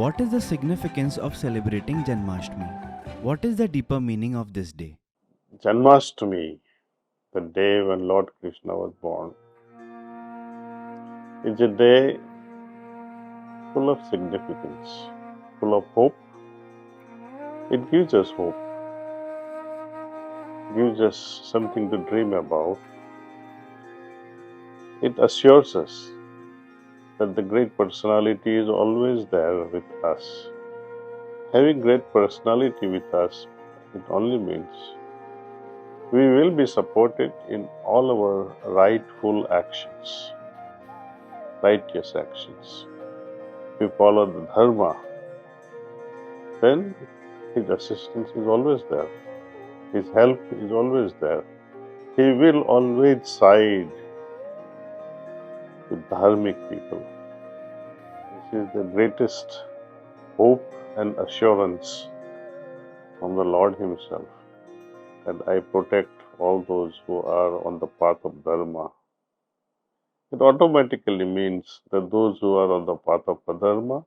What is the significance of celebrating Janmashtami? What is the deeper meaning of this day? Janmashtami, the day when Lord Krishna was born, is a day full of significance, full of hope. It gives us hope, gives us something to dream about. It assures us that the great personality is always there with us. Having great personality with us, it only means we will be supported in all our rightful actions, righteous actions. If we follow the Dharma, then His assistance is always there. His help is always there. He will always side with dharmic people. This is the greatest hope and assurance from the Lord Himself, that I protect all those who are on the path of Dharma. It automatically means that those who are on the path of Adharma,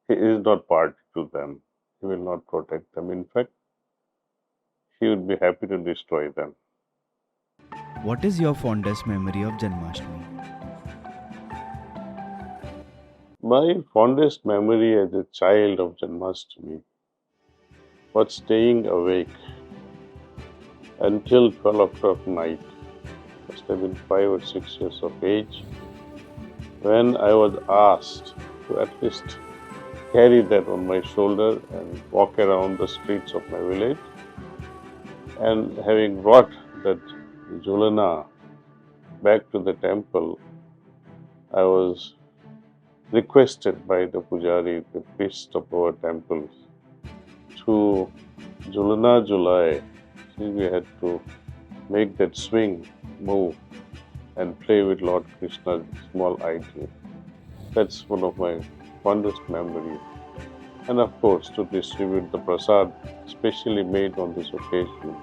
He is not party to them. He will not protect them. In fact, He would be happy to destroy them. What is your fondest memory of Janmashtami? My fondest memory as a child of Janmashtami was staying awake until 12 o'clock night. I must have been 5 or 6 years of age, when I was asked to at least carry that on my shoulder and walk around the streets of my village. And having brought that Jhulana back to the temple, I was requested by the Pujari, the priest of our temples, to Jhulana Julai. We had to make that swing, move, and play with Lord Krishna's small idol. That's one of my fondest memories. And of course, to distribute the prasad, specially made on this occasion.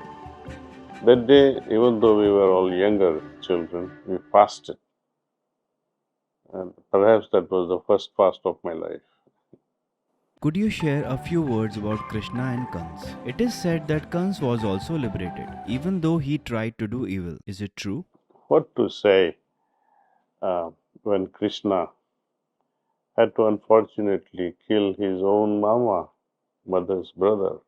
That day, even though we were all younger children, we fasted. And perhaps that was the first fast of my life. Could you share a few words about Krishna and Kansa? It is said that Kansa was also liberated, even though he tried to do evil. Is it true? What to say when Krishna had to unfortunately kill his own mama, mother's brother?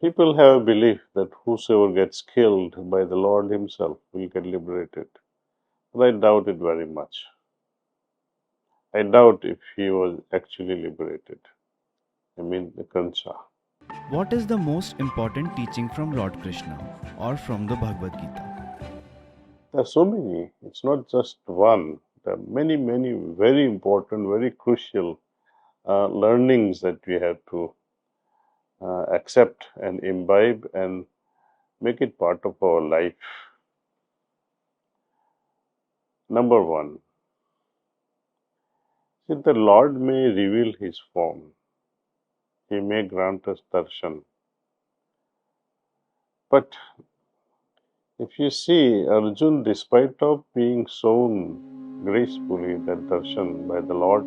People have a belief that whosoever gets killed by the Lord Himself will get liberated. But I doubt it very much. I doubt if he was actually liberated. I mean, the Kansa. What is the most important teaching from Lord Krishna or from the Bhagavad Gita? There are so many. It's not just one. There are many, many very important, very crucial learnings that we have to accept and imbibe and make it part of our life. Number one, if the Lord may reveal His form, He may grant us darshan. But if you see, Arjun, despite of being shown gracefully that darshan by the Lord,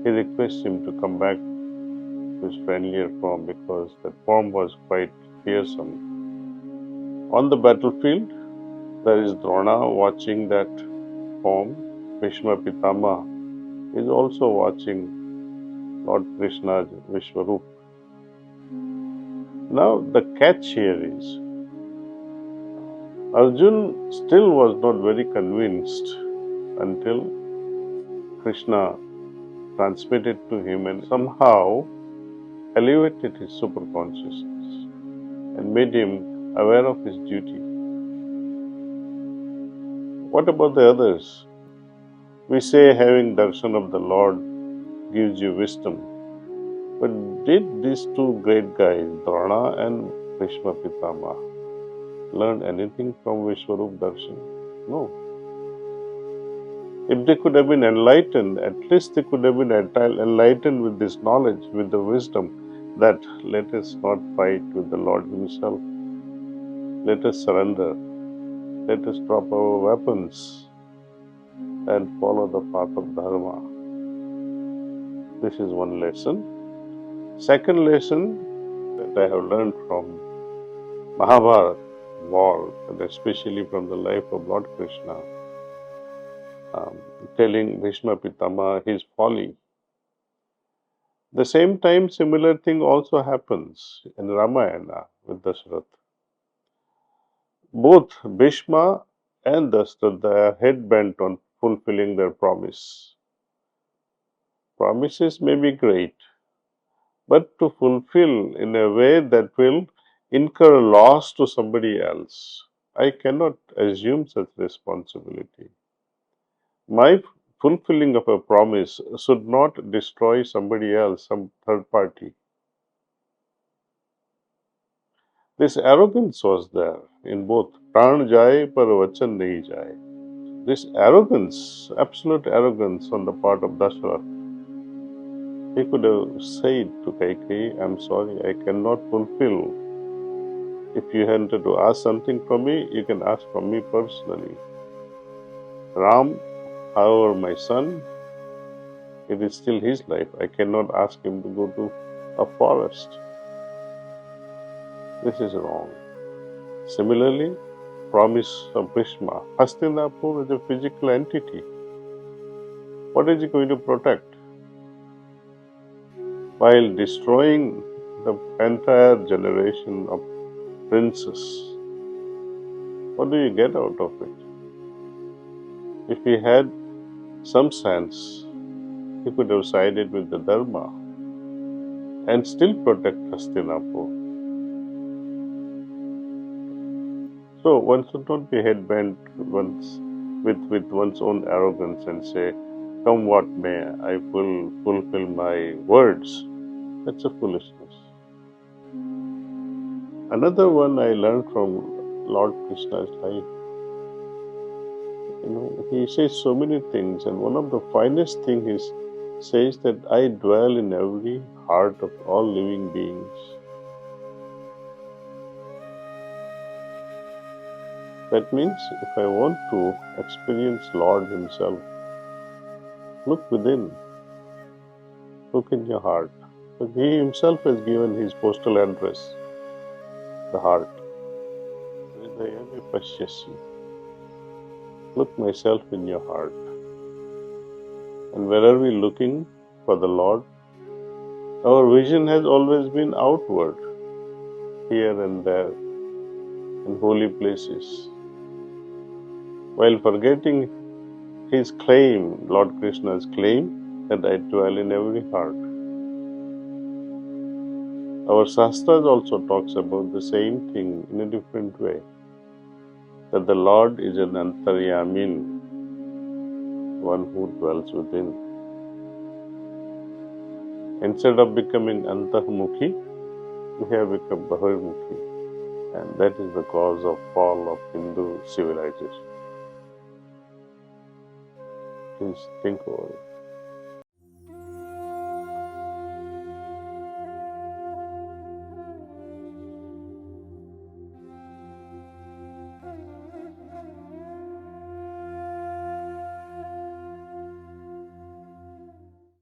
he requests him to come back to his friendlier form, because that form was quite fearsome. On the battlefield, there is Drona watching that form. Bhishma Pitama is also watching Lord Krishna's Vishwarup. Now, the catch here is, Arjun still was not very convinced until Krishna transmitted to him and somehow elevated his superconsciousness and made him aware of his duty. What about the others? We say having darshan of the Lord gives you wisdom. But did these two great guys, Drona and Bhishma Pitama, learn anything from Vishwarup Darshan? No. If they could have been enlightened, at least they could have been enlightened with this knowledge, with the wisdom that let us not fight with the Lord Himself. Let us surrender. Let us drop our weapons and follow the path of Dharma. This is one lesson. Second lesson that I have learned from Mahabharata war, and especially from the life of Lord Krishna, telling Bhishma Pitama his folly. The same time, similar thing also happens in Ramayana with Dashrath. Both Bhishma and Dashrath are head bent on fulfilling their promise. Promises may be great, but to fulfill in a way that will incur loss to somebody else, I cannot assume such responsibility. My fulfilling of a promise should not destroy somebody else, some third party. This arrogance was there in both. Pran jaye par vachan nahi jaye. This arrogance, absolute arrogance on the part of Dashrath. He could have said to Kaikeyi, I'm sorry, I cannot fulfill. If you wanted to ask something from me, you can ask from me personally. Ram, however, my son, it is still his life. I cannot ask him to go to a forest. This is wrong. Similarly, promise of Bhishma. Hastinapur is a physical entity. What is he going to protect? While destroying the entire generation of princes, what do you get out of it? If he had some sense, he could have sided with the Dharma and still protect Hastinapur. So one should not be head-bent with one's own arrogance and say, come what may, I will fulfill my words. That's a foolishness. Another one I learned from Lord Krishna's life. He says so many things, and one of the finest things is says that I dwell in every heart of all living beings. That means if I want to experience Lord Himself, look within, look in your heart. But He Himself has given His postal address, the heart. Look myself in your heart. And where are we looking for the Lord? Our vision has always been outward, here and there, in holy places, while forgetting His claim, Lord Krishna's claim, that I dwell in every heart. Our Shastras also talks about the same thing in a different way, that the Lord is an Antaryamin, one who dwells within. Instead of becoming Antahmukhi, we have become Bahirmukhi, and that is the cause of fall of Hindu civilization. Please think over it.